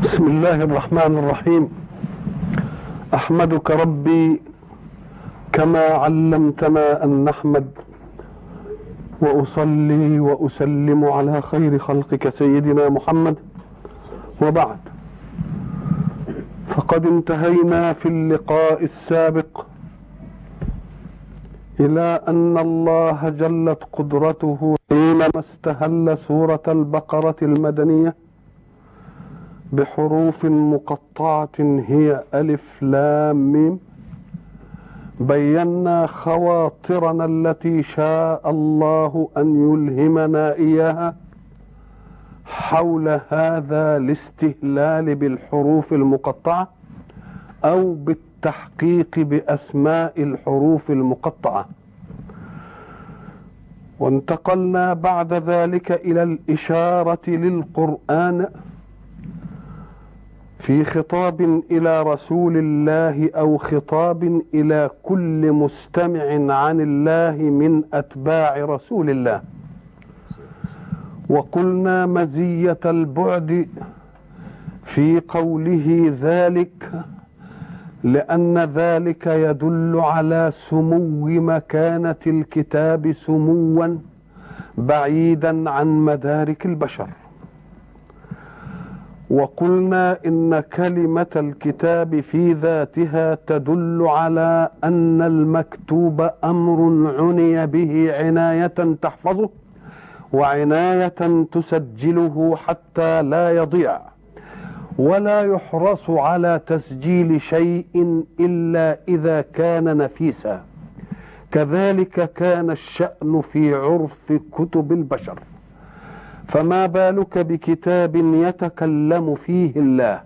بسم الله الرحمن الرحيم. أحمدك ربي كما علمتنا أن نحمد، وأصلي وأسلم على خير خلقك سيدنا محمد. وبعد، فقد انتهينا في اللقاء السابق إلى أن الله جلت قدرته حينما استهل سورة البقرة المدنية بحروف مقطعة هي ألف لام ميم، بينا خواطرنا التي شاء الله أن يلهمنا إياها حول هذا الاستهلال بالحروف المقطعة أو بالتحقيق بأسماء الحروف المقطعة. وانتقلنا بعد ذلك إلى الإشارة للقرآن في خطاب إلى رسول الله أو خطاب إلى كل مستمع عن الله من أتباع رسول الله. وقلنا مزية البعد في قوله ذلك لأن ذلك يدل على سمو مكانة الكتاب سموا بعيدا عن مدارك البشر. وقلنا إن كلمة الكتاب في ذاتها تدل على أن المكتوب أمر عني به عناية تحفظه وعناية تسجله حتى لا يضيع، ولا يحرص على تسجيل شيء إلا إذا كان نفيسا. كذلك كان الشأن في عرف كتب البشر، فما بالك بكتاب يتكلم فيه الله.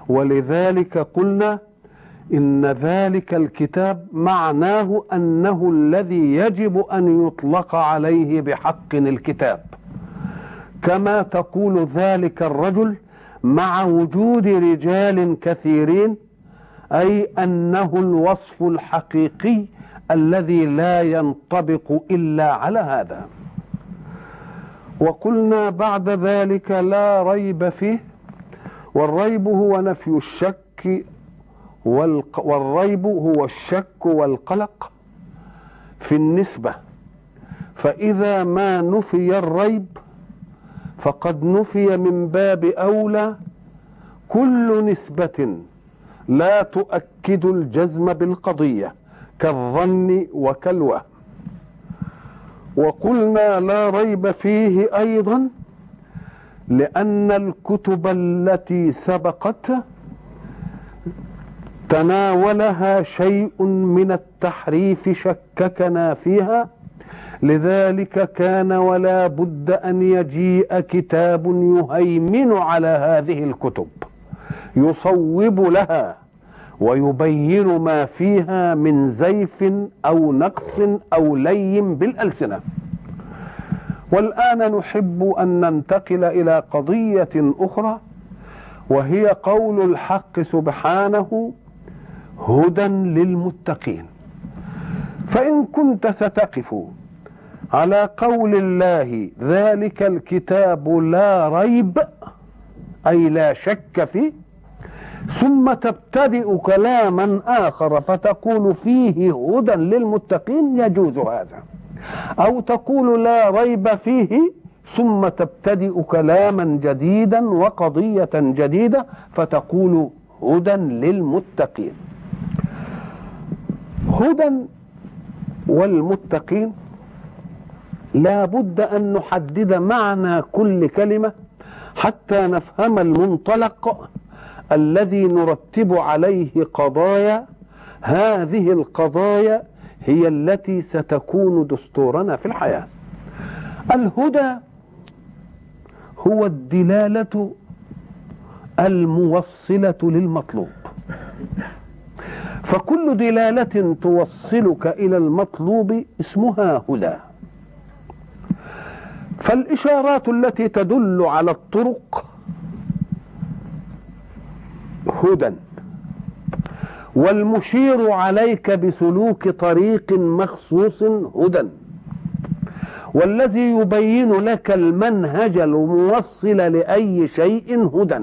ولذلك قلنا إن ذلك الكتاب معناه أنه الذي يجب أن يطلق عليه بحق الكتاب، كما تقول ذلك الرجل مع وجود رجال كثيرين، أي أنه الوصف الحقيقي الذي لا ينطبق إلا على هذا. وقلنا بعد ذلك لا ريب فيه، والريب هو نفي الشك والريب هو الشك والقلق في النسبة، فإذا ما نفي الريب فقد نفي من باب أولى كل نسبة لا تؤكد الجزم بالقضية كالظن وكالوهم. وقلنا لا ريب فيه أيضا لأن الكتب التي سبقت تناولها شيء من التحريف شككنا فيها، لذلك كان ولا بد أن يجيء كتاب يهيمن على هذه الكتب يصوب لها ويبين ما فيها من زيف أو نقص أو لي بالألسنة. والآن نحب أن ننتقل إلى قضية أخرى، وهي قول الحق سبحانه هدى للمتقين. فإن كنت ستقف على قول الله ذلك الكتاب لا ريب أي لا شك فيه، ثم تبتدئ كلاما آخر فتقول فيه هدى للمتقين، يجوز هذا. أو تقول لا ريب فيه ثم تبتدئ كلاما جديدا وقضية جديدة فتقول هدى للمتقين. هدى والمتقين لا بد أن نحدد معنى كل كلمة حتى نفهم المنطلق الذي نرتب عليه قضايا. هذه القضايا هي التي ستكون دستورنا في الحياة. الهدى هو الدلالة الموصلة للمطلوب، فكل دلالة توصلك إلى المطلوب اسمها هدى. فالإشارات التي تدل على الطرق هدى، والمشير عليك بسلوك طريق مخصوص هدى، والذي يبين لك المنهج الموصل لأي شيء هدى.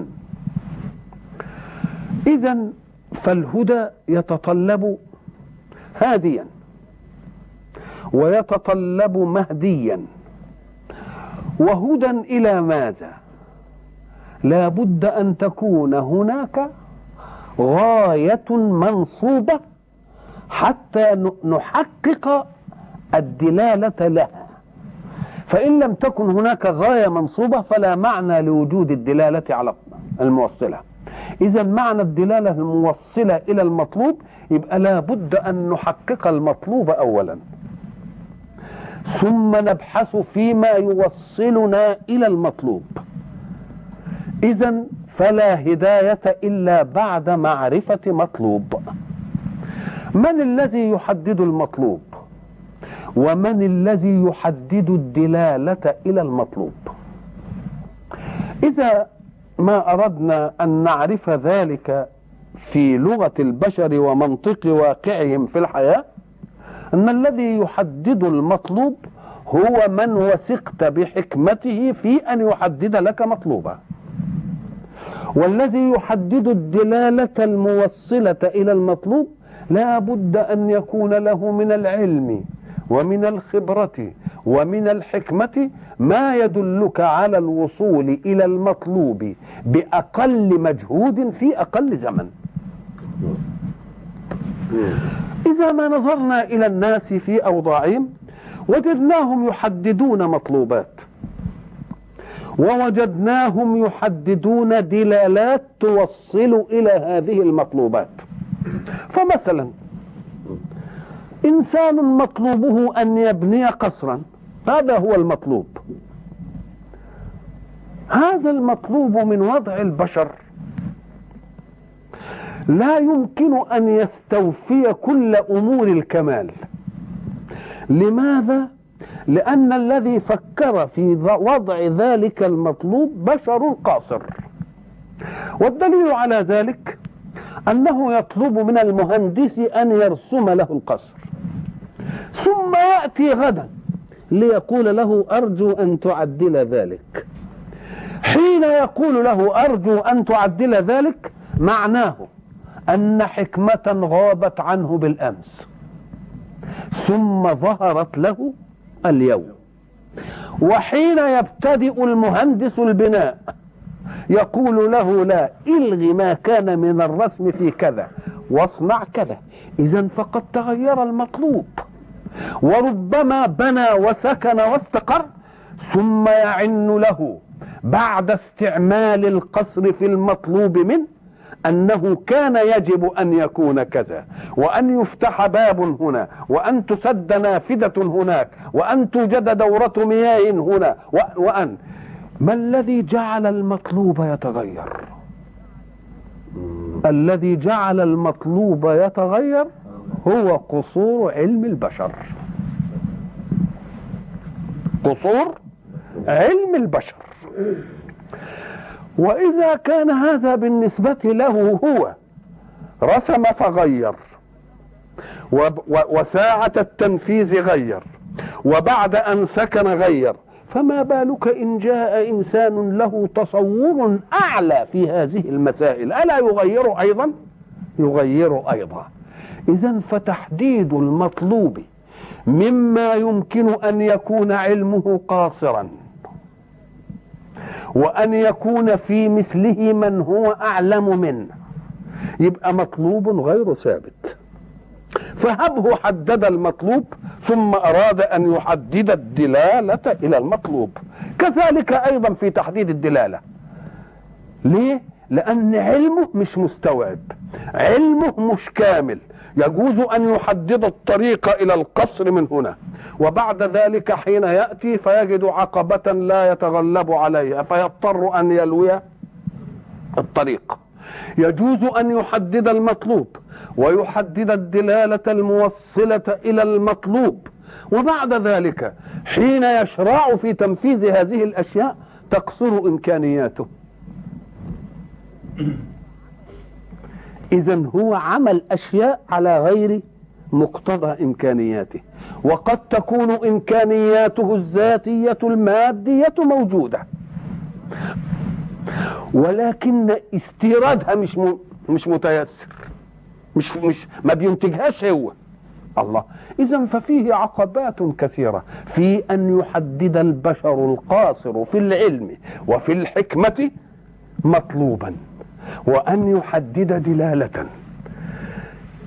إذن فالهدى يتطلب هاديا ويتطلب مهديا. وهدى إلى ماذا؟ لا بد أن تكون هناك غاية منصوبة حتى نحقق الدلالة لها. فإن لم تكن هناك غاية منصوبة فلا معنى لوجود الدلالة على الموصلة. إذا معنى الدلالة الموصلة إلى المطلوب يبقى لا بد أن نحقق المطلوب أولا، ثم نبحث فيما يوصلنا إلى المطلوب. إذن فلا هداية إلا بعد معرفة مطلوب. من الذي يحدد المطلوب؟ ومن الذي يحدد الدلالة إلى المطلوب؟ إذا ما أردنا أن نعرف ذلك في لغة البشر ومنطق واقعهم في الحياة، أن الذي يحدد المطلوب هو من وثقت بحكمته في أن يحدد لك مطلوبا، والذي يحدد الدلالة الموصلة إلى المطلوب لا بد أن يكون له من العلم ومن الخبرة ومن الحكمة ما يدلك على الوصول إلى المطلوب بأقل مجهود في أقل زمن. إذا ما نظرنا إلى الناس في أوضاعهم وجدناهم يحددون مطلوبات، ووجدناهم يحددون دلالات توصل إلى هذه المطلوبات. فمثلا إنسان مطلوبه أن يبني قصرا، هذا هو المطلوب. هذا المطلوب من وضع البشر لا يمكن أن يستوفي كل أمور الكمال. لماذا؟ لأن الذي فكر في وضع ذلك المطلوب بشر قاصر. والدليل على ذلك أنه يطلب من المهندس أن يرسم له القصر، ثم يأتي غدا ليقول له أرجو أن تعدل ذلك. حين يقول له أرجو أن تعدل ذلك معناه أن حكمة غابت عنه بالأمس ثم ظهرت له اليوم. وحين يبتدئ المهندس البناء يقول له لا، إلغي ما كان من الرسم في كذا واصنع كذا. إذن فقد تغير المطلوب، وربما بنى وسكن واستقر ثم يعن له بعد استعمال القصر في المطلوب منه أنه كان يجب أن يكون كذا، وأن يفتح باب هنا، وأن تسد نافذة هناك، وأن توجد دورة مياه هنا، وأن ما الذي جعل المطلوب يتغير؟ الذي جعل المطلوب يتغير هو قصور علم البشر، قصور علم البشر. وإذا كان هذا بالنسبة له هو رسم فغير، وساعة التنفيذ غير، وبعد أن سكن غير، فما بالك إن جاء إنسان له تصور أعلى في هذه المسائل، ألا يغير أيضا؟ يغير أيضا. إذن فتحديد المطلوب مما يمكن أن يكون علمه قاصرا، وأن يكون في مثله من هو أعلم منه، يبقى مطلوب غير ثابت. فهبه حدد المطلوب ثم أراد أن يحدد الدلالة إلى المطلوب. كذلك أيضا في تحديد الدلالة. ليه؟ لأن علمه مش مستوعب، علمه مش كامل. يجوز أن يحدد الطريق إلى القصر من هنا، وبعد ذلك حين يأتي فيجد عقبة لا يتغلب عليها فيضطر أن يلوي الطريق. يجوز أن يحدد المطلوب ويحدد الدلالة الموصلة إلى المطلوب، وبعد ذلك حين يشرع في تنفيذ هذه الأشياء تقصر إمكانياته. إذن هو عمل أشياء على غير مقتضى إمكانياته، وقد تكون إمكانياته الذاتية المادية موجودة، ولكن استيرادها مش متيسر، مش ما بينتجهاش هو الله. إذن ففيه عقبات كثيرة في أن يحدد البشر القاصر في العلم وفي الحكمة مطلوبا، وأن يحدد دلالة.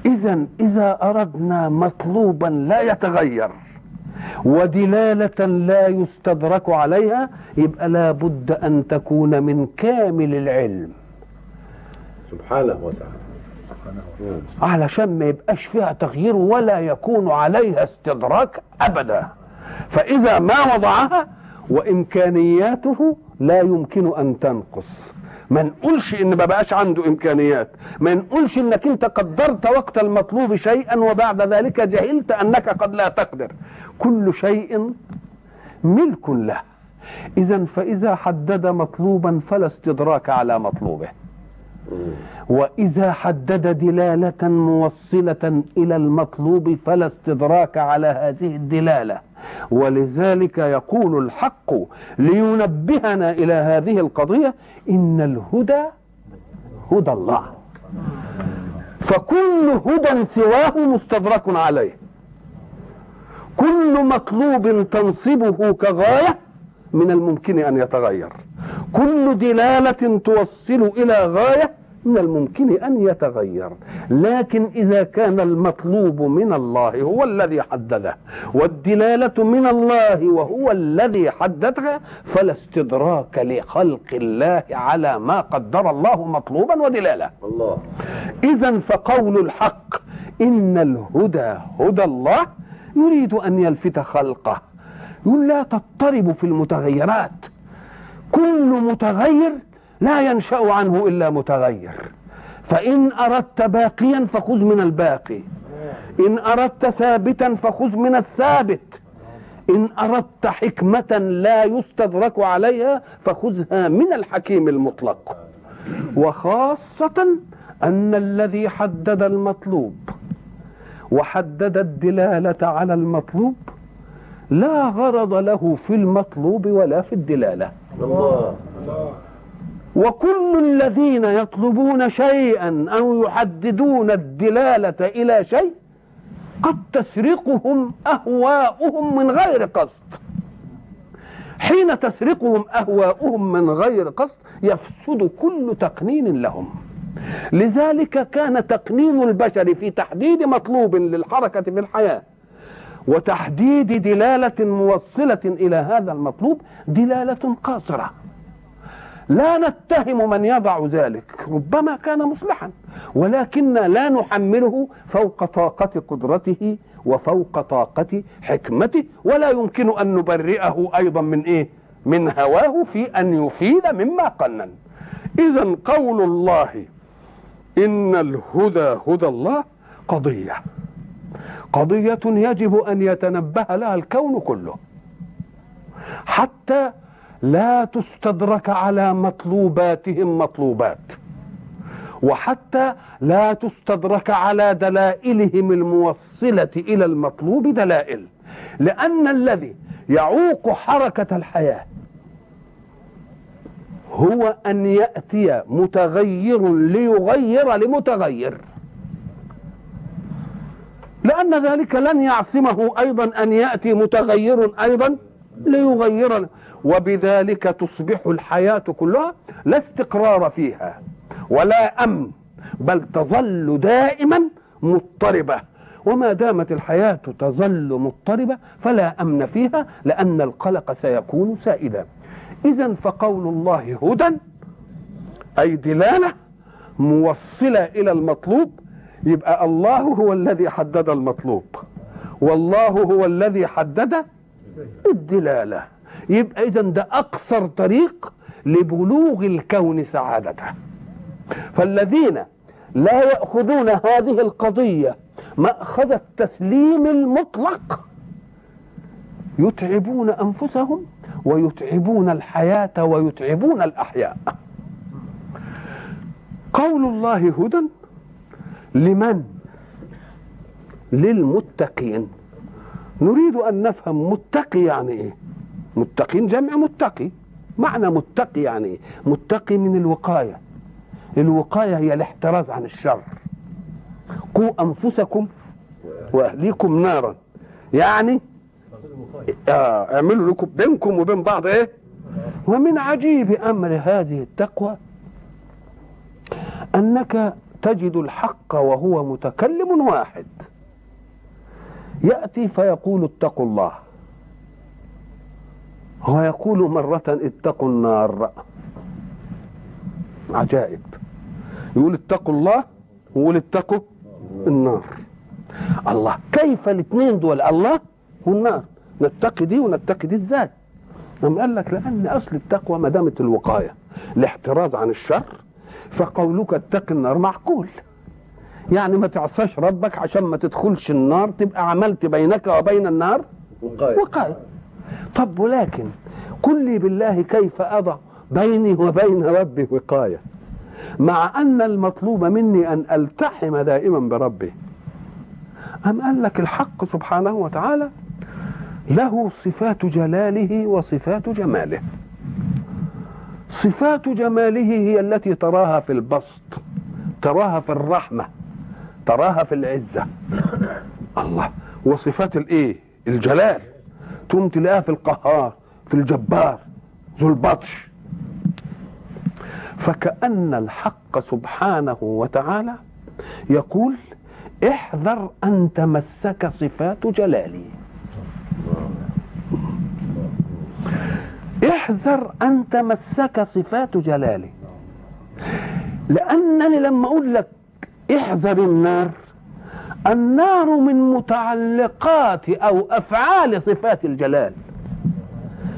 إذن إذا أردنا مطلوبا لا يتغير ودلالة لا يستدرك عليها، يبقى لا بد أن تكون من كامل العلم سبحانه وتعالى، علشان ما يبقاش فيها تغيير ولا يكون عليها استدراك أبدا. فإذا ما وضعها وإمكانياته لا يمكن أن تنقص، ما نقولش إن ما بقاش عنده إمكانيات، ما نقولش إنك أنت قدرت وقت المطلوب شيئا وبعد ذلك جهلت أنك قد لا تقدر. كل شيء ملك له. إذن فإذا حدد مطلوبا فلا استدراك على مطلوبه، وإذا حدد دلالة موصلة إلى المطلوب فلا استدراك على هذه الدلالة. ولذلك يقول الحق لينبهنا إلى هذه القضية: إن الهدى هدى الله، فكل هدى سواه مستدرك عليه. كل مطلوب تنصبه كغاية من الممكن أن يتغير، كل دلالة توصل إلى غاية من الممكن أن يتغير. لكن إذا كان المطلوب من الله هو الذي حدده والدلالة من الله وهو الذي حددها فلا استدراك لخلق الله على ما قدر الله مطلوبا ودلالة. الله. إذن فقول الحق إن الهدى هدى الله يريد أن يلفت خلقه، يقول لا تضطرب في المتغيرات، كل متغير لا ينشأ عنه إلا متغير، فإن أردت باقيا فخذ من الباقي، إن أردت ثابتا فخذ من الثابت، إن أردت حكمة لا يستدرك عليها فخذها من الحكيم المطلق. وخاصة أن الذي حدد المطلوب وحدد الدلالة على المطلوب لا غرض له في المطلوب ولا في الدلالة. الله. وكل الذين يطلبون شيئا أو يحددون الدلالة إلى شيء قد تسرقهم أهواؤهم من غير قصد. حين تسرقهم أهواؤهم من غير قصد يفسد كل تقنين لهم. لذلك كان تقنين البشر في تحديد مطلوب للحركة في الحياة وتحديد دلالة موصلة إلى هذا المطلوب دلالة قاصرة. لا نتهم من يضع ذلك، ربما كان مصلحا، ولكن لا نحمله فوق طاقة قدرته وفوق طاقة حكمته، ولا يمكن أن نبرئه أيضا من إيه؟ من هواه في أن يفيد مما قنن. إذن قول الله إن الهدى هدى الله قضية يجب أن يتنبه لها الكون كله، حتى لا تستدرك على مطلوباتهم مطلوبات، وحتى لا تستدرك على دلائلهم الموصلة إلى المطلوب دلائل. لأن الذي يعوق حركة الحياة هو أن يأتي متغير ليغير لمتغير، لأن ذلك لن يعصمه أيضا أن يأتي متغير أيضا ليغير، وبذلك تصبح الحياة كلها لا استقرار فيها ولا أمن، بل تظل دائما مضطربة. وما دامت الحياة تظل مضطربة فلا أمن فيها، لأن القلق سيكون سائدا. إذن فقول الله هدى أي دلالة موصلة إلى المطلوب، يبقى الله هو الذي حدد المطلوب والله هو الذي حدد الدلالة. يبقى إذن ده أقصر طريق لبلوغ الكون سعادته. فالذين لا يأخذون هذه القضية مأخذ التسليم المطلق يتعبون أنفسهم ويتعبون الحياة ويتعبون الأحياء. قول الله هدى لمن؟ للمتقين. نريد أن نفهم متقي يعني إيه؟ متقين جمع متقي. معنى متقي يعني إيه؟ متقي من الوقاية، الوقاية هي الاحتراز عن الشر. قوا أنفسكم وأهليكم نارا، يعني اعملوا لكم بينكم وبين بعض ايه. ومن عجيب أمر هذه التقوى أنك تجد الحق وهو متكلم واحد يأتي فيقول اتقوا الله، ويقول مرة اتقوا النار. عجائب، يقول اتقوا الله ويقول اتقوا النار. الله، كيف الاثنين دول، الله والنار، نتقي دي ونتقي دي ازاي؟ قام قال لك لأن أصل التقوى ما دامت الوقاية الاحتراز عن الشر، فقولك اتقي النار معقول، يعني ما تعصاش ربك عشان ما تدخلش النار، تبقى عملت بينك وبين النار وقاية. طب ولكن قل لي بالله كيف أضع بيني وبين ربي وقاية مع أن المطلوب مني أن ألتحم دائما بربي؟ أم قال لك الحق سبحانه وتعالى له صفات جلاله وصفات جماله. صفات جماله هي التي تراها في البسط، تراها في الرحمة، تراها في العزة. الله، وصفات الايه الجلال تقوم تلاقيها في القهار، في الجبار، ذو البطش. فكأن الحق سبحانه وتعالى يقول احذر أن تمسك صفات جلالي، احذر أن تمسك صفات جلالي. لأنني لما أقول لك احذر النار، النار من متعلقات أو أفعال صفات الجلال،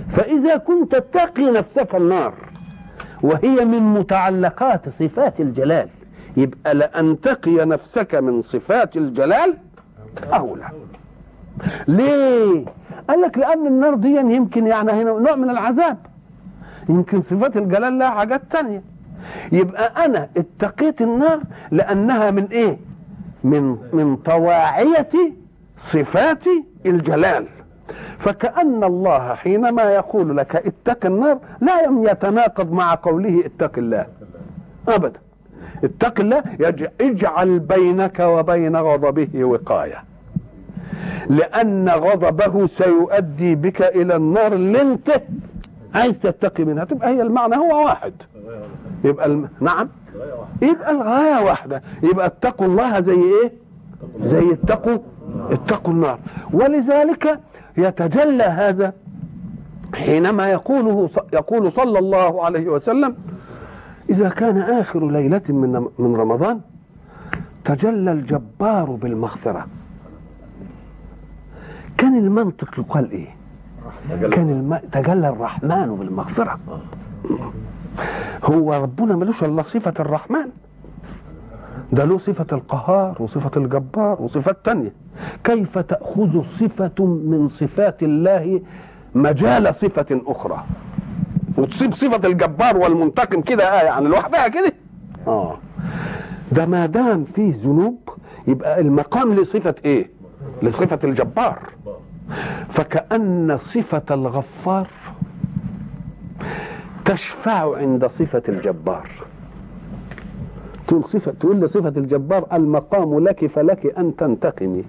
فإذا كنت تتقي نفسك النار وهي من متعلقات صفات الجلال، يبقى لأن تقي نفسك من صفات الجلال أولى. ليه؟ قال لك لأن النار دي يمكن يعني هنا نوع من العذاب، يمكن صفات الجلال لها حاجات تانية. يبقى أنا اتقيت النار لأنها من إيه؟ من طواعية صفات الجلال. فكأن الله حينما يقول لك اتق النار لا يتناقض مع قوله اتق الله أبدا. اتق الله اجعل بينك وبين غضبه وقاية، لأن غضبه سيؤدي بك إلى النار اللي انت عايز تتقي منها. تبقى هي المعنى هو واحد، يبقى نعم، يبقى الغاية واحدة. يبقى اتقوا الله زي ايه؟ زي اتقوا النار. ولذلك يتجلى هذا حينما يقول صلى الله عليه وسلم إذا كان آخر ليلة من رمضان تجلى الجبار بالمغفرة. كان المنطق يقال ايه؟ كان تجلى الرحمن بالمغفرة. هو ربنا ملوش الا صفة الرحمن، ده له صفة القهار وصفة الجبار وصفات تانية. كيف تأخذ صفة من صفات الله مجال صفة أخرى وتصيب صفة الجبار والمنتقم كده يعني لوحدها كده؟ ده ما دام فيه ذنوب يبقى المقام لصفة ايه؟ لصفة الجبار. فكأن صفة الغفار تشفع عند صفة الجبار. تقول لصفة الجبار المقام لك فلك أن تنتقمي،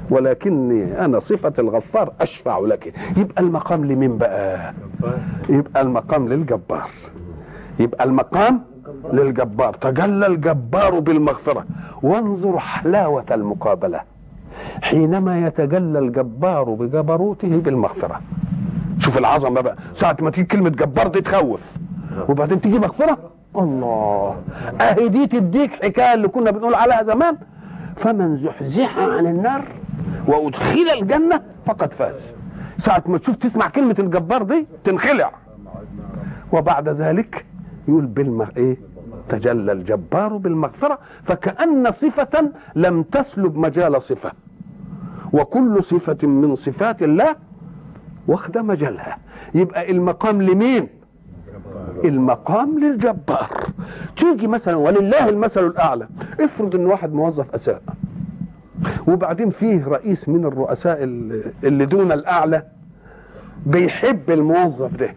ولكني أنا صفة الغفار أشفع لك. يبقى المقام لمين بقى؟ يبقى المقام للجبار، يبقى المقام للجبار. تجلى الجبار بالمغفرة. وانظر حلاوة المقابلة حينما يتجلى الجبار بجبروته بالمغفرة. شوف العظمة بقى، ساعة ما تيجي كلمة جبار دي تخوف، وبعدين تيجي مغفرة. الله، اهي دي تديك حكاية اللي كنا بنقول عليها زمان، فمن زحزح عن النار وادخل الجنة فقد فاز. ساعة ما تشوف تسمع كلمة الجبار دي تنخلع. وبعد ذلك يقول ايه؟ تجلى الجبار بالمغفرة. فكأن صفة لم تسلب مجال صفة، وكل صفة من صفات الله واخد مجالها. يبقى المقام لمين؟ المقام للجبار. تيجي مثلا ولله المثل الأعلى، افرض ان واحد موظف أساء، وبعدين فيه رئيس من الرؤساء اللي دون الأعلى بيحب الموظف ده،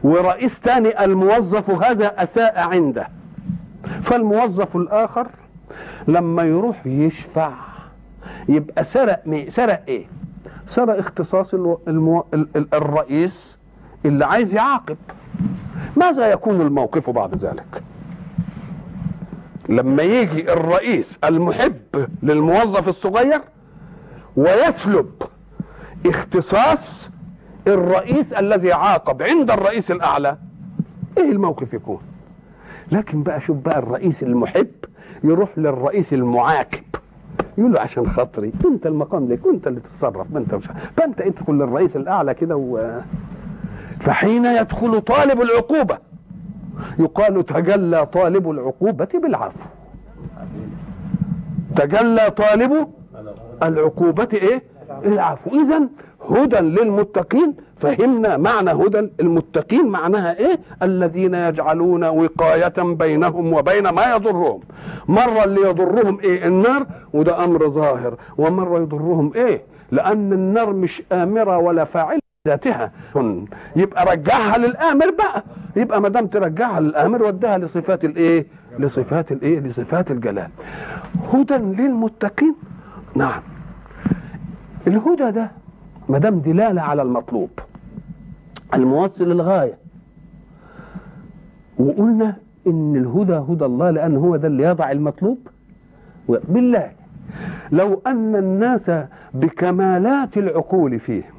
ورئيس تاني الموظف هذا أساء عنده، فالموظف الآخر لما يروح يشفع يبقى سرق ايه؟ سرق اختصاص الرئيس اللي عايز يعاقب. ماذا يكون الموقف بعد ذلك؟ لما يجي الرئيس المحب للموظف الصغير ويسلب اختصاص الرئيس الذي عاقب عند الرئيس الأعلى، ايه الموقف يكون؟ لكن بقى شوف بقى الرئيس المحب يروح للرئيس المعاقب يقول له عشان خاطري انت المقام لك وانت اللي تتصرف، انت مش فانت ادخل للرئيس الاعلى كده فحين يدخل طالب العقوبه يقال تجلى طالب العقوبه بالعفو. تجلى طالب العقوبه ايه؟ العفو. اذا هدى للمتقين، فهمنا معنى هدى المتقين معناها ايه؟ الذين يجعلون وقاية بينهم وبين ما يضرهم. مرة اللي يضرهم ايه؟ النار، وده امر ظاهر، ومرة يضرهم ايه؟ لان النار مش امرة ولا فاعل ذاتها، يبقى رجعها للامر بقى. يبقى ما دام ترجعها للامر ودها لصفات الايه؟ لصفات الجلال. هدى للمتقين. نعم، الهدى ده ما دام دلاله على المطلوب الموصل للغايه، وقلنا ان الهدى هدى الله لان هو ده اللي يضع المطلوب. بالله لو ان الناس بكمالات العقول فيه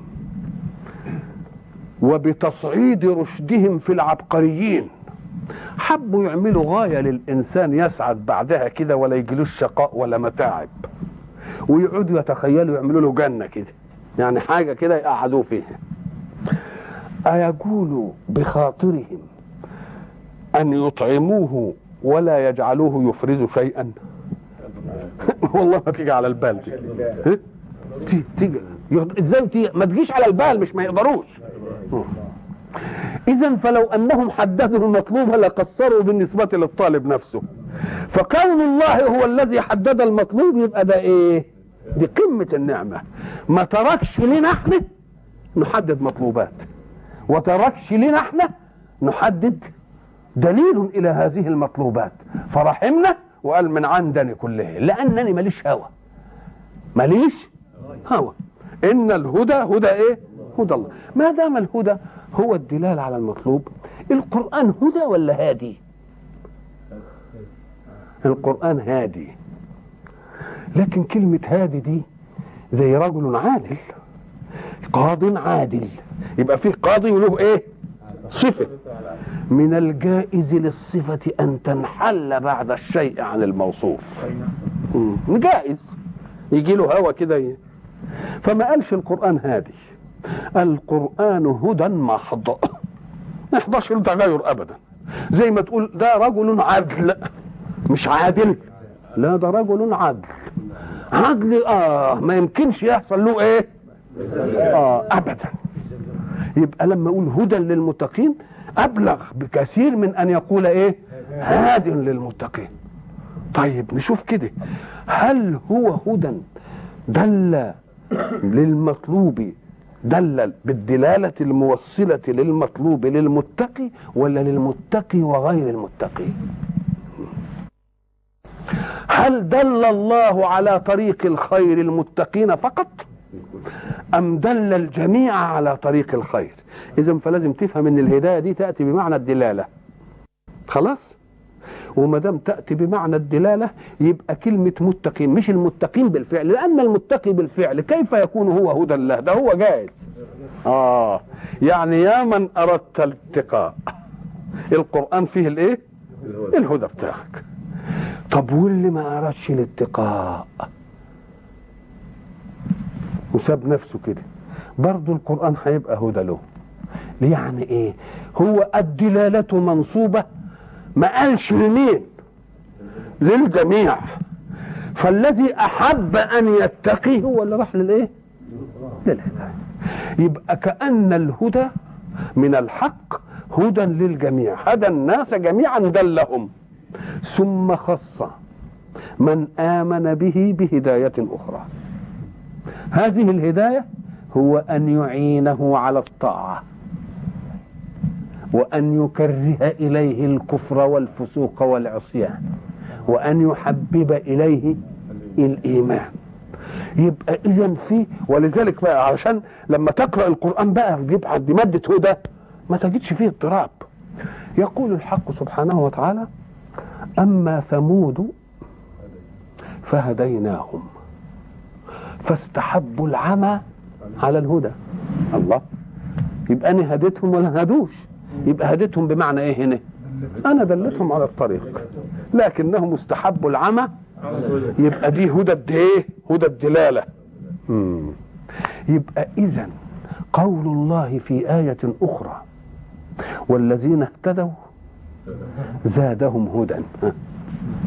وبتصعيد رشدهم في العبقريين حبوا يعملوا غايه للانسان يسعد بعدها كده ولا يجيلوش شقاء ولا متاعب، ويقعدوا يتخيلوا يعملوا له جنه كده، يعني حاجه كده يقعدوا فيها، أيقول بخاطرهم أن يطعموه ولا يجعلوه يفرز شيئا؟ والله ما تيجي على البال دي. تيجي ازاي تيجي؟ ما تجيش على البال، مش ما يقدروش. إذا فلو أنهم حددوا المطلوب لقصروا بالنسبة للطالب نفسه، فكون الله هو الذي حدد المطلوب يبقى ده إيه؟ دي قمة النعمة. ما تركش لنا احنا نحدد مطلوبات، وتركش لنا احنا نحدد دليل الى هذه المطلوبات، فرحمنا وقال من عندني كله لانني ماليش هوى، ماليش هوى. ان الهدى هدى ايه؟ هدى الله. ما دام الهدى هو الدلال على المطلوب، القرآن هدى ولا هادي؟ القرآن هادي، لكن كلمة هادي دي زي رجل عادل، قاض عادل، يبقى فيه قاضي وله ايه؟ صفة. من الجائز للصفة ان تنحل بعد الشيء عن الموصوف، جائز يجي له هوى كده. فما قالش القرآن هادي، القرآن هدى محض، ما يحضرش له تغير ابدا. زي ما تقول ده رجل عدل، مش عادل، لا ده رجل عدل. عدل ما يمكنش يحصل له ايه؟ ابدا. يبقى لما اقول هدى للمتقين ابلغ بكثير من ان يقول ايه؟ هاد للمتقين. طيب نشوف كده، هل هو هدى دل للمطلوب، دل بالدلالة الموصلة للمطلوب للمتقي، ولا للمتقي وغير المتقي؟ هل دل الله على طريق الخير المتقين فقط، أم دل الجميع على طريق الخير؟ إذن فلازم تفهم أن الهداية دي تأتي بمعنى الدلالة، خلاص؟ وما دام تأتي بمعنى الدلالة يبقى كلمة متقين مش المتقين بالفعل، لأن المتقي بالفعل كيف يكون هو هدى الله؟ ده هو جائز. يعني يا من أردت الاتقاء، القرآن فيه الايه؟ الهدى بتاعك. طب واللي ما أردش الاتقاء وساب نفسه كده، برضو القرآن هيبقى هدى له. يعني ايه؟ هو الدلالة منصوبة، ما قالش لمين؟ للجميع. فالذي احب ان يتقي هو اللي راح للايه؟ للهداية. يبقى كأن الهدى من الحق هدى للجميع، هدى الناس جميعا دلهم، ثم خص من آمن به بهداية أخرى. هذه الهداية هو أن يعينه على الطاعة، وأن يكره إليه الكفر والفسوق والعصيان وأن يحبب إليه الإيمان. يبقى إذن فيه، ولذلك بقى عشان لما تقرأ القرآن بقى تجيب عند مادة هدى ما تجدش فيه اضطراب. يقول الحق سبحانه وتعالى: أما ثمود فهديناهم فاستحبوا العمى على الهدى. الله، يبقى أنا هديتهم ولا هدوش؟ يبقى هديتهم بمعنى إيه هنا؟ أنا دلتهم على الطريق لكنهم استحبوا العمى، يبقى دي هدى إيه؟ هدى الدلالة. يبقى إذن قول الله في آية أخرى: والذين اهتدوا زادهم هدى،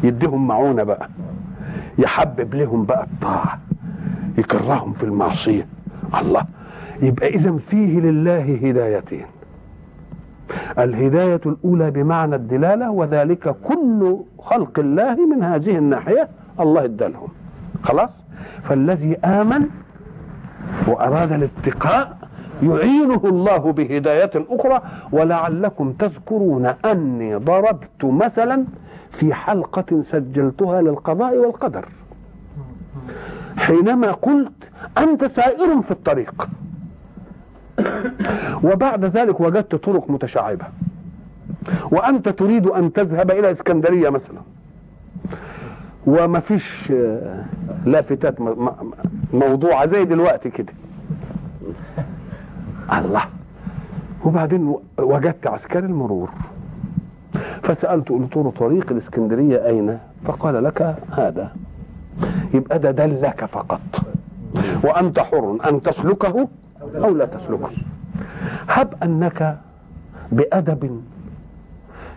يديهم معونة بقى، يحبب لهم بقى الطاعة، يكرههم في المعصية. الله، يبقى إذن فيه لله هدايتين: الهداية الأولى بمعنى الدلالة، وذلك كل خلق الله من هذه الناحية الله ادالهم خلاص. فالذي آمن وأراد الاتقاء يعينه الله بهداية أخرى. ولعلكم تذكرون أني ضربت مثلا في حلقة سجلتها للقضاء والقدر حينما قلت: أنت سائر في الطريق، وبعد ذلك وجدت طرق متشعبة، وأنت تريد أن تذهب إلى إسكندرية مثلا، وما فيش لافتات موضوعة زي دلوقتي كده. الله، وبعدين وجدت عسكري المرور فسألته، قلت له: طريق الإسكندرية أين؟ فقال: لك هذا. يبقى ده دلك فقط، وأنت حر أن تسلكه أو لا تسلكه. هب أنك بأدب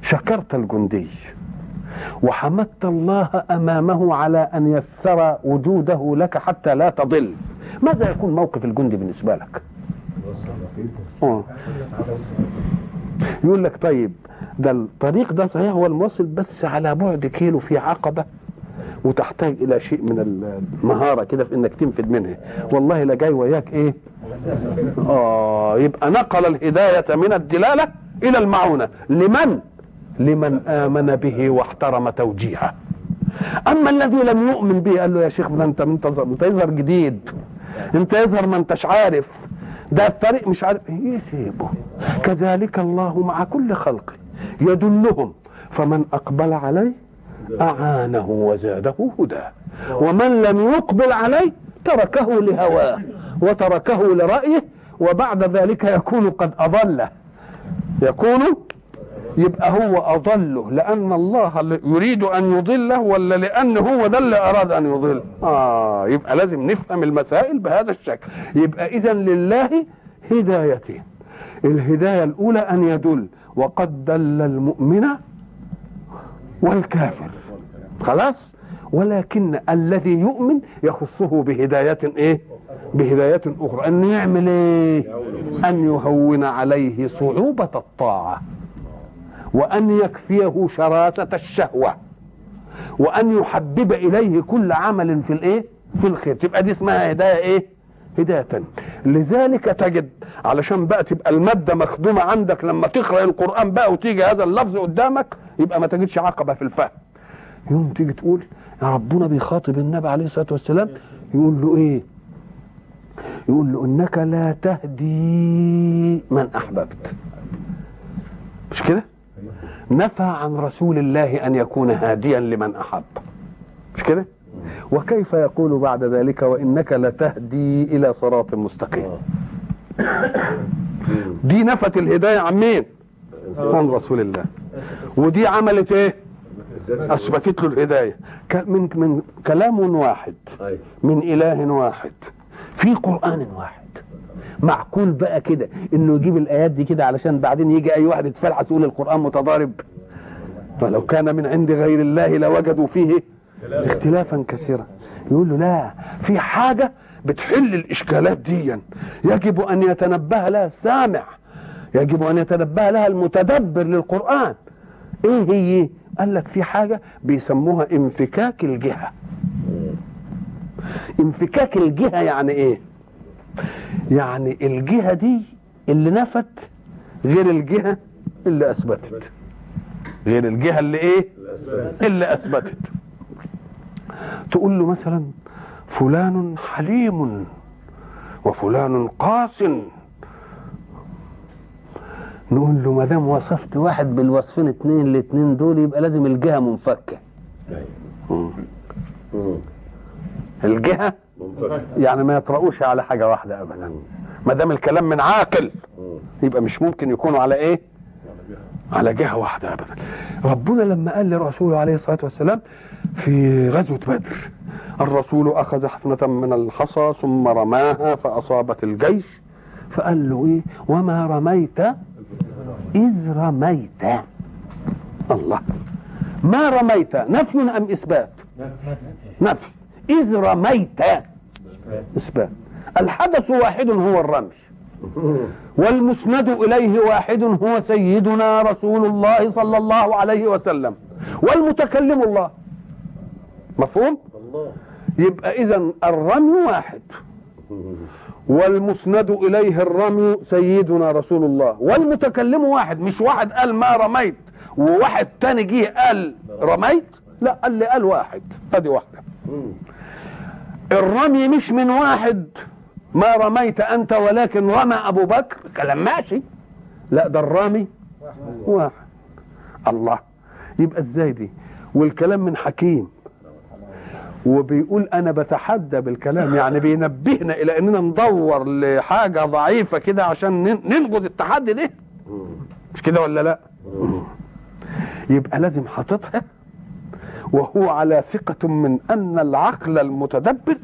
شكرت الجندي وحمدت الله أمامه على أن يسر وجوده لك حتى لا تضل، ماذا يكون موقف الجندي بالنسبة لك؟ يقول لك: طيب ده الطريق ده صحيح هو الموصل، بس على بعد كيلو في عقبة وتحتاج إلى شيء من المهارة كده في إنك تنفذ منها، والله لا جاي وياك إيه؟ يبقى نقل الهداية من الدلالة إلى المعونة. لمن آمن به واحترم توجيهه. أما الذي لم يؤمن به قال له: يا شيخ ده أنت يظهر جديد، أنت يظهر ما أنتش عارف، ده الطريق مش عارف، يسيبه. كذلك الله مع كل خلقه يدلهم، فمن أقبل عليه أعانه وزاده هدى، ومن لم يقبل عليه تركه لهواه وتركه لرأيه، وبعد ذلك يكون قد أضله. يبقى هو أضله لأن الله يريد أن يضله، ولا لأن هو ده اللي أراد أن يضل؟ يبقى لازم نفهم المسائل بهذا الشكل. يبقى إذن لله هدايتين: الهداية الأولى أن يدل، وقد دل المؤمن والكافر خلاص، ولكن الذي يؤمن يخصه بهداية إيه؟ بهداية أخرى، أن يعمل إيه؟ أن يهون عليه صعوبة الطاعة، وأن يكفيه شراسة الشهوة، وأن يحبب إليه كل عمل في الإيه؟ في الخير. تبقى دي اسمها هداية إيه؟ هداية. لذلك تجد علشان بقى تبقى المادة مخدومة عندك لما تقرأ القرآن بقى وتيجي هذا اللفظ قدامك، يبقى ما تجدش عقبة في الفهم. يوم تيجي تقول يا ربنا بيخاطب النبي عليه الصلاة والسلام، يقول له إيه؟ يقول له: إنك لا تهدي من أحببت. مش كده؟ نفى عن رسول الله أن يكون هاديا لمن أحب، مش كده؟ وكيف يقول بعد ذلك: وإنك لتهدي إلى صراط مستقيم؟ دي نفت الهداية عن مين؟ عن رسول الله. ودي عملت ايه؟ أثبتت له الهداية من كلام واحد، من إله واحد، في قرآن واحد. معقول بقى كده انه يجيب الايات دي كده علشان بعدين يجي اي واحد يتفلحس يقول القرآن متضارب؟ فلو كان من عند غير الله لوجدوا فيه اختلافا كثيرا. يقول له: لا، في حاجة بتحل الاشكالات دي يجب ان يتنبه لها السامع، يجب ان يتنبه لها المتدبر للقرآن. ايه هي؟ قال لك: في حاجة بيسموها انفكاك الجهة. انفكاك الجهة يعني ايه؟ يعني الجهة دي اللي نفت غير الجهة اللي اثبتت، غير الجهه اللي ايه؟ اللي اثبتت. تقول له مثلا فلان حليم وفلان قاس، نقول له ما دام وصفت واحد بالوصفين اتنين، الاتنين دول يبقى لازم الجهه منفكه. الجهه يعني ما يطرؤوش على حاجه واحده ابدا. ما دام الكلام من عاقل يبقى مش ممكن يكونوا على ايه؟ على جهه واحده ابدا. ربنا لما قال لرسوله عليه الصلاه والسلام في غزوه بدر، الرسول اخذ حفنه من الحصى ثم رماها فاصابت الجيش، فقال له ايه؟ وما رميت اذ رميت. الله، ما رميت نفي ام اثبات؟ نفي. اذ رميت اثبات. الحدث واحد هو الرمي، والمسند اليه واحد هو سيدنا رسول الله صلى الله عليه وسلم، والمتكلم الله. مفهوم؟ يبقى اذا الرمي واحد، والمسند اليه الرمي سيدنا رسول الله، والمتكلم واحد. مش واحد قال ما رميت وواحد تاني جه قال رميت، لا، اللي قال واحد. ادي واحده. الرمي مش من واحد ما رميت انت ولكن رمى ابو بكر، كلام ماشي. لا، ده الرامي واحد. الله، يبقى ازاي دي؟ والكلام من حكيم، وبيقول انا بتحدى بالكلام، يعني بينبهنا الى اننا ندور لحاجه ضعيفه كده عشان ننقذ التحدي ده. مش كده ولا لا؟ يبقى لازم حاططها وهو على ثقة من أن العقل المتدبر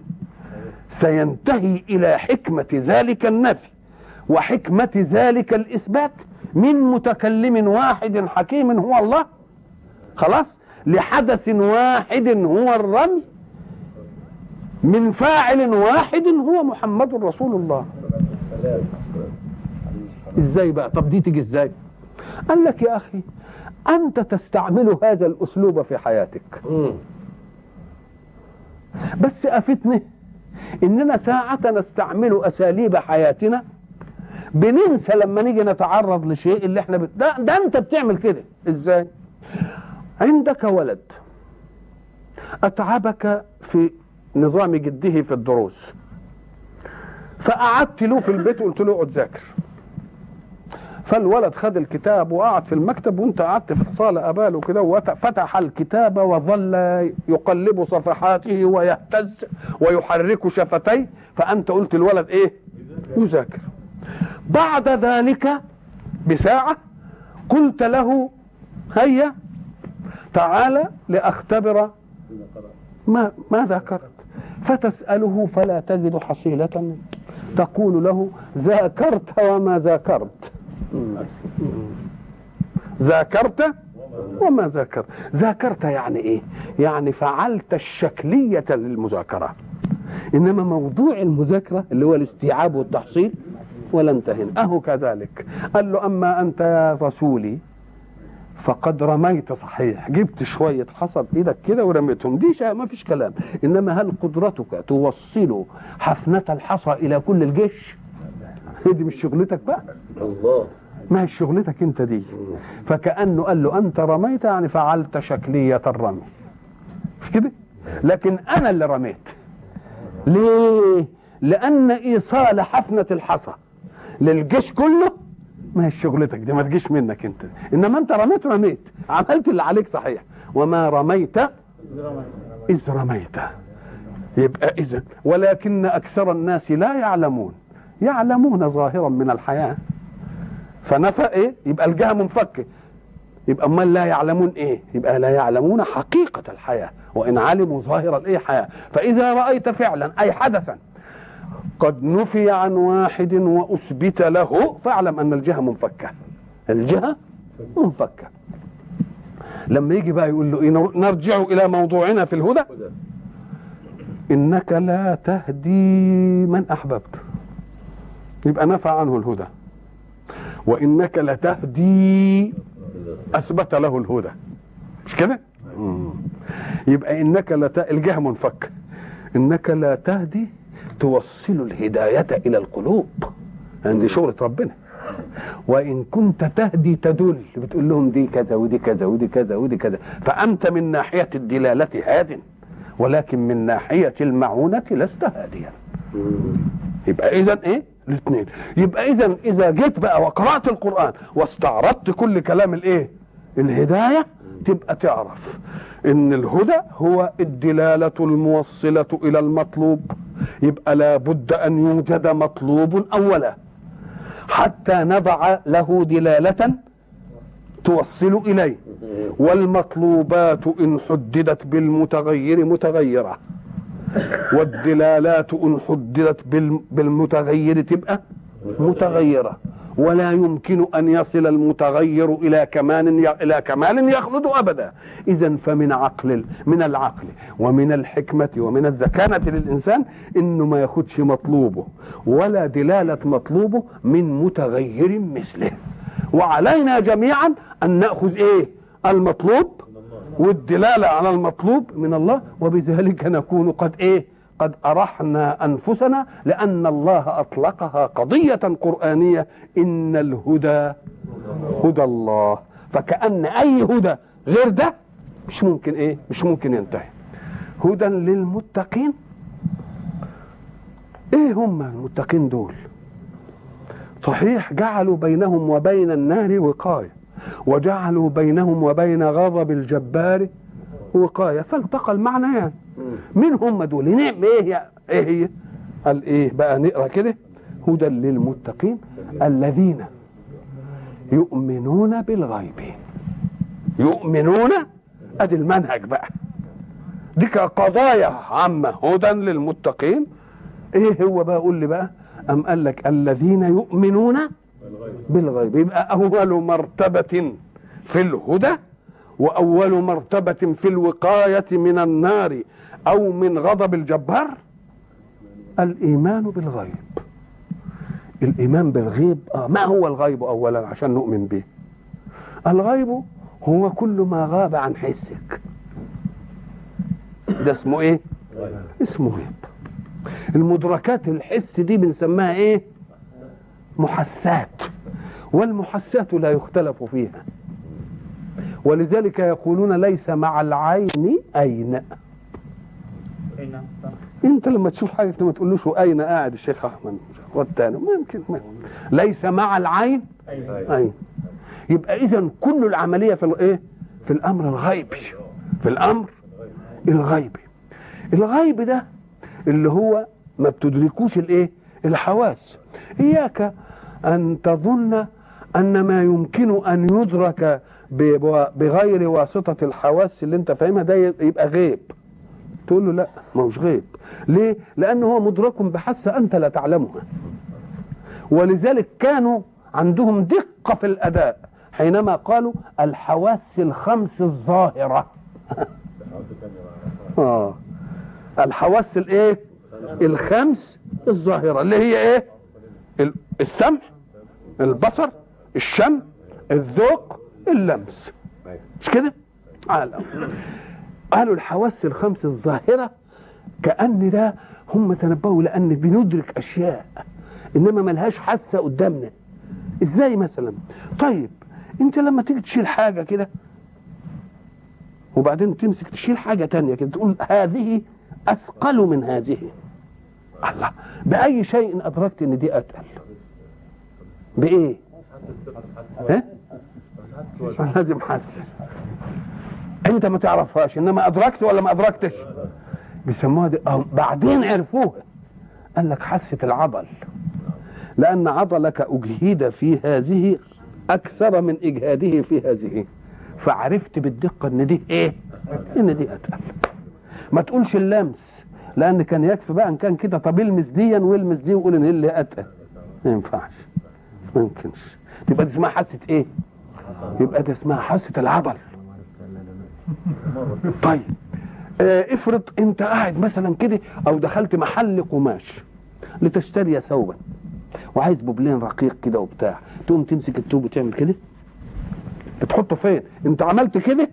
سينتهي إلى حكمة ذلك النفي وحكمة ذلك الإثبات من متكلم واحد حكيم هو الله، خلاص، لحدث واحد هو الرمي، من فاعل واحد هو محمد رسول الله. ازاي بقى؟ طب دي تيجي ازاي؟ قال لك يا أخي أنت تستعمل هذا الأسلوب في حياتك، بس أفتني إننا ساعة نستعمل أساليب حياتنا بننسى لما نيجي نتعرض لشيء اللي احنا ده أنت بتعمل كده. إزاي؟ عندك ولد أتعبك في نظام جده في الدروس، فقعدت له في البيت وقلت له اقعد ذاكر، فالولد خد الكتاب وقعد في المكتب وانت قعدت في الصالة قباله كده، وفتح الكتاب وظل يقلب صفحاته ويهتز ويحرك شفتيه، فأنت قلت الولد ايه؟ يذاكر. بعد ذلك بساعة قلت له هيا تعالى لأختبر ما ذاكرت، فتسأله فلا تجد حصيلة، تقول له ذاكرت وما ذاكرت. ذاكرت وما ذاكرت. ذاكرت يعني ايه؟ يعني فعلت الشكلية للمذاكرة، انما موضوع المذاكرة اللي هو الاستيعاب والتحصيل ولا انتهينا. اهو كذلك قال له اما انت يا رسولي فقد رميت، صحيح، جبت شوية حصى بإيدك كده ورميتهم، دي شيء ما فيش كلام، إنما هل قدرتك توصل حفنة الحصى إلى كل الجيش؟ دي مش شغلتك بقى، الله، ما هي شغلتك انت دي. فكأنه قال له أنت رميت يعني فعلت شكلية الرمي، مش كده؟ لكن أنا اللي رميت. ليه؟ لأن إيصال حفنة الحصى للجيش كله ما هي شغلتك دي، ما تجيش منك انت، انما انت رميت عملت اللي عليك، صحيح، وما رميت اذ رميت. يبقى اذا ولكن اكثر الناس لا يعلمون ظاهرا من الحياة، فنفى ايه؟ يبقى الجهة منفكة. يبقى امال لا يعلمون ايه؟ يبقى لا يعلمون حقيقة الحياة، وان علموا ظاهر الايه حياة. فاذا رأيت فعلا اي حدثا قد نفي عن واحد وأثبت له فاعلم أن الجهة منفكة. الجهة منفكة. لما يجي بقى يقول له إيه؟ نرجع إلى موضوعنا في الهدى، إنك لا تهدي من أحببت، يبقى نفى عنه الهدى. وإنك لتهدي أثبت له الهدى، مش كده؟ يبقى إنك الجهة منفكة. إنك لا تهدي توصل الهداية إلى القلوب، عندي شغلة ربنا. وإن كنت تهدي تدل، بتقول لهم دي كذا ودي كذا ودي كذا ودي كذا، فأنت من ناحية الدلالة هاد، ولكن من ناحية المعونة لست هاديا. يبقى إذن إيه؟ الاثنين. يبقى إذا جيت بقى وقرأت القرآن واستعرضت كل كلام الإيه؟ الهداية، تبقى تعرف إن الهدى هو الدلالة الموصلة إلى المطلوب. يبقى لابد أن يوجد مطلوب أولا حتى نضع له دلالة توصل إليه، والمطلوبات إن حددت بالمتغير متغيرة، والدلالات إن حددت بالمتغير تبقى متغيرة، ولا يمكن أن يصل المتغير إلى كمال يخلد أبدا. إذن فمن من العقل ومن الحكمة ومن الذكانة للإنسان إنه ما ياخدش مطلوبه ولا دلالة مطلوبه من متغير مثله، وعلينا جميعا أن نأخذ إيه؟ المطلوب والدلالة على المطلوب من الله، وبذلك نكون قد إيه؟ قد أرحنا أنفسنا، لأن الله أطلقها قضية قرآنية: إن الهدى هدى الله. فكأن أي هدى غير ده مش ممكن إيه؟ مش ممكن ينتهي. هدى للمتقين. إيه هم المتقين دول؟ صحيح جعلوا بينهم وبين النار وقاية، وجعلوا بينهم وبين غضب الجبار وقاية، فالتقى المعنيان. مين هم دول؟ نعم ايه هي؟ قال ايه بقى؟ نقرا كده: هدى للمتقين الذين يؤمنون بالغيب. يؤمنون، ادي المنهج بقى، دي قضايا عامة. هدى للمتقين ايه هو بقى؟ قول لي بقى. ام قال لك الذين يؤمنون بالغيب. يبقى اول مرتبة في الهدى واول مرتبة في الوقاية من النار او من غضب الجبار الايمان بالغيب. الايمان بالغيب. ما هو الغيب اولا عشان نؤمن به؟ الغيب هو كل ما غاب عن حسك، ده اسمه ايه؟ اسمه غيب. المدركات الحس دي بنسميها ايه؟ محسات، والمحسات لا يختلف فيها، ولذلك يقولون ليس مع العين أين. انت لما تشوف حاجة ما تقولوش أين قاعد الشيخ أحمد والتاني، ممكن ليس مع العين أين. يبقى إذن كل العملية في الايه؟ في الأمر الغيبي. في الأمر الغيبي. الغيب ده اللي هو ما بتدركوش الايه؟ الحواس. إياك أن تظن أن ما يمكن أن يدرك بغير واسطة الحواس اللي انت فاهمها ده يبقى غيب. تقول له لا، ما هوش غيب. ليه؟ لأنه هو مدرك بحاسة أنت لا تعلمها. ولذلك كانوا عندهم دقة في الأداء حينما قالوا الحواس الخمس الظاهرة. الحواس الايه؟ الخمس الظاهرة اللي هي ايه؟ السمع، البصر، الشم، الذوق، اللمس. مش كده؟ قالوا الحواس الخمس الظاهرة كأن ده هم تنبهوا لأن بندرك أشياء إنما ملهاش حاسة قدامنا. إزاي مثلا؟ طيب أنت لما تيجي تشيل حاجة كده وبعدين تمسك تشيل حاجة تانية كده تقول هذه أثقل من هذه. الله، بأي شيء أدركت إن دي أتقل؟ بإيه؟ لازم حاسس. انت ما تعرفهاش انما ادركت ولا ما ادركتش؟ بيسموها دي بعدين عرفوها. قال لك حاسة العضل، لان عضلك اجهد في هذه اكثر من اجهاده في هذه، فعرفت بالدقة ان دي ايه؟ ان دي اتقل. ما تقولش اللمس، لان كان يكفي بقى ان كان كده طب المس دي والمس دي وقول ان اللي اتقل. ما ينفعش، ما يمكنش. تبقى دي اسمها حاسة ايه؟ يبقى دي اسمها حاسة العضل. طيب افرض انت قاعد مثلا كده او دخلت محل قماش لتشتري ثوبا وعايز بوبلين رقيق كده وبتاع، تقوم تمسك التوب وتعمل كده، بتحطه فين؟ انت عملت كده؟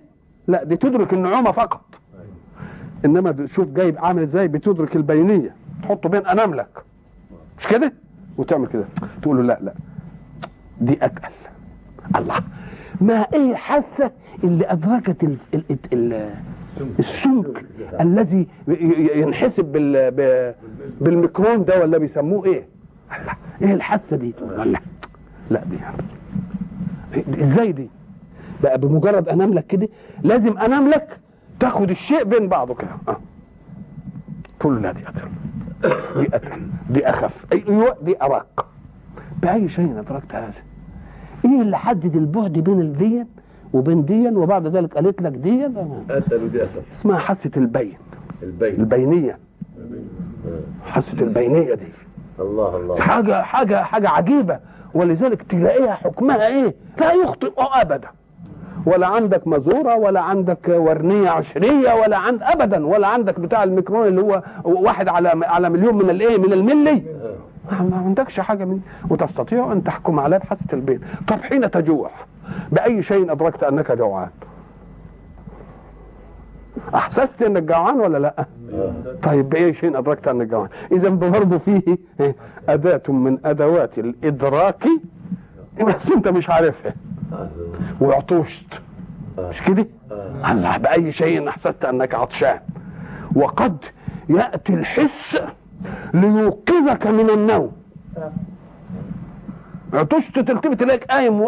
لا، دي تدرك النعومه فقط. انما شوف جايب عامل ازاي، بتدرك البينيه، تحطه بين اناملك، مش كده؟ وتعمل كده، تقول له لا دي أتقل. الله، ما ايه الحاسة اللي أدركت السمك الذي ينحسب بالميكرون ده ولا بيسموه ايه؟ الله، ايه الحاسة دي؟ ولا لا دي ازاي دي بقى؟ بمجرد انام لك كده لازم انام لك تاخد الشيء بين بعضه كده. تقول له لا دي أتقل، دي أتقل، دي أخف، أيوة دي أرق. بأي شيء أدركت هذا؟ إيه اللي حدد البعد بين الدين وبين دين وبعد ذلك قالت لك دين؟ أتقل ودي أخف. اسمها حاسة البينية. حاسة البينية دي الله حاجة عجيبة، ولذلك تلاقيها حكمها إيه؟ لا يخطئ أبدا، ولا عندك مزورة ولا عندك ورنية عشرية ولا أبدا، ولا عندك بتاع الميكرون اللي هو 1 على مليون من الايه، من الملي. ما عندكش حاجة من، وتستطيع أن تحكم على حاسة البين. طب حين تجوع بأي شيء أدركت أنك جوعان؟ أحسست أنك جوعان ولا لا؟ طيب بأي شيء أدركت أنك جوعان؟ إذا برضه فيه أداة من أدوات الإدراك بس أنت مش عارفها وعطشت، مش كده؟ الله، بأي شيء أحسست أنك عطشان؟ وقد يأتي الحس ليوقظك من النوم. عطشت تلتفت إليك قايم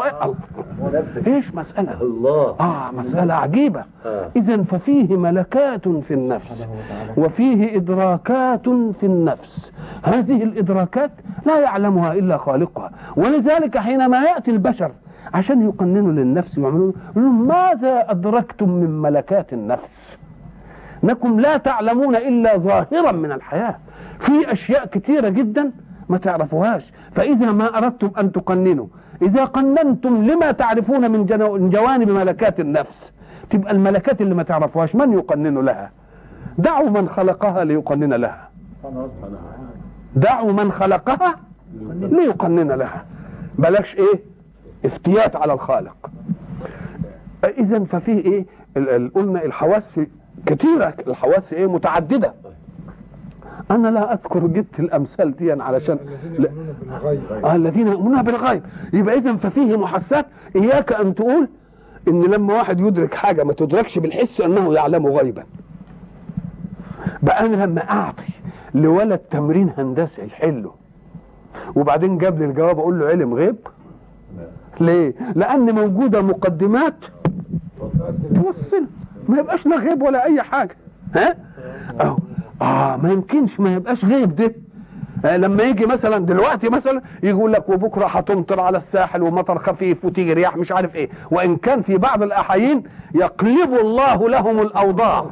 ايش مسألة الله، مسألة عجيبة. إذن ففيه ملكات في النفس وفيه إدراكات في النفس، هذه الإدراكات لا يعلمها إلا خالقها. ولذلك حينما يأتي البشر عشان يقننوا للنفس ويعملوا ماذا أدركتم من ملكات النفس؟ انكم لا تعلمون الا ظاهرا من الحياة، في اشياء كثيرة جدا ما تعرفوهاش. فاذا ما اردتم ان تقننوا، اذا قننتم لما تعرفون من جوانب ملكات النفس، تبقى الملكات اللي ما تعرفوهاش من يقنن لها؟ دعوا من خلقها ليقنن لها، دعوا من خلقها ليقنن لها، بلاش ايه افتيات على الخالق. اذا ففيه ايه؟ قلنا الحواس كتيرة، الحواس ايه؟ متعددة. انا لا اذكر جبت الامثال دي علشان الذين يؤمنون بالغيب. يبقى اذا ففيه محسات. اياك ان تقول ان لما واحد يدرك حاجة ما تدركش بالحس انه يعلم غيبا. بقى انا لما اعطي لولد تمرين هندسي يحله وبعدين جاب لي الجواب اقول له علم غيب؟ ليه؟ لان موجودة مقدمات توصل، ما يبقاش لا غيب ولا اي حاجة. ها؟ ما يمكنش ما يبقاش غيب ده. لما يجي مثلا دلوقتي مثلا يقول لك وبكره هتمطر على الساحل ومطر خفيف وتيجي رياح مش عارف ايه، وان كان في بعض الاحايين يقلب الله لهم الاوضاع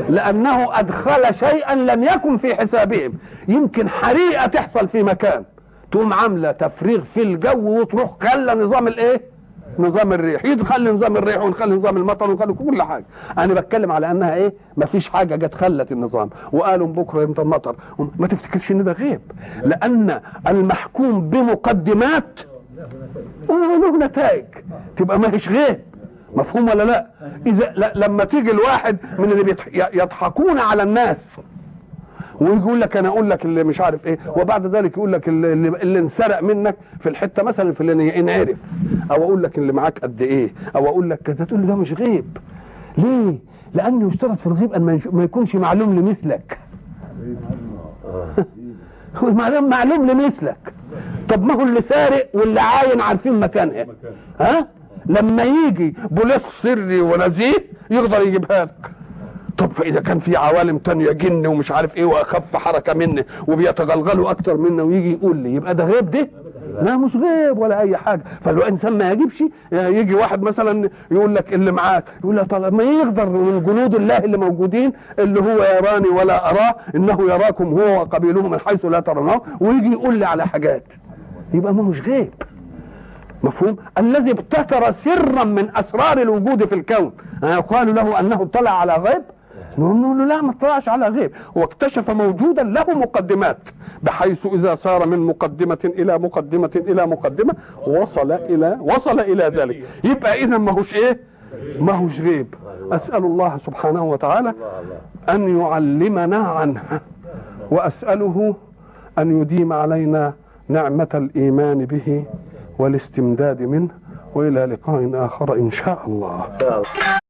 لانه ادخل شيئا لم يكن في حسابهم. يمكن حريقه تحصل في مكان تقوم عامله تفريغ في الجو وتروح خلى نظام الايه؟ نظام الريح، يدخل نظام الريح ونخلي نظام المطر ونخلي كل حاجه. انا بتكلم على انها ايه؟ ما فيش حاجه جت خلت النظام وقالوا بكره يمطر مطر. ما تفتكرش ان ده غيب، لان المحكوم بمقدمات له نتائج، تبقى ما هيش غيب. مفهوم ولا لا؟ اذا لما تيجي الواحد من اللي يضحكون على الناس ويقول لك انا اقول لك اللي مش عارف ايه، وبعد ذلك يقول لك اللي انسرق منك في الحته مثلا الفلانيه انعرف، او اقول لك اللي معاك قد ايه، او اقول لك كذا، تقول لي ده مش غيب. ليه؟ لانه يشترط في الغيب ان ما يكونش معلوم لمثلك. معلوم لمثلك. طب ما هو اللي سارق واللي عاين عارفين مكانها. ها؟ لما يجي بوليس سري ونزيه يقدر يجيبها لك. طب فاذا كان في عوالم تانية جن ومش عارف ايه واخف حركه مني وبيتغلغلوا اكتر منا ويجي يقول لي، يبقى ده غيب ده؟ لا مش غيب ولا اي حاجه. فالانسان ما يجيبش يجي واحد مثلا يقول لك اللي معاك، يقول لك طب ما يقدر من جنود الله اللي موجودين اللي هو يراني ولا اراه انه يراكم هو وقبيله من حيث لا ترونه، ويجي يقول لي على حاجات، يبقى ما مش غيب. مفهوم؟ الذي ابتكر سرا من اسرار الوجود في الكون قالوا له انه اطلع على غيب؟ نقول له لا، ما اطلعش على غيب، واكتشف موجودا له مقدمات، بحيث اذا صار من مقدمة الى مقدمة الى مقدمة وصل الى ذلك. يبقى اذا ما هوش ايه؟ ما هوش غيب. اسأل الله سبحانه وتعالى ان يعلمنا عنه، واسأله ان يديم علينا نعمة الايمان به والاستمداد منه، وإلى لقاء آخر إن شاء الله. إن شاء الله.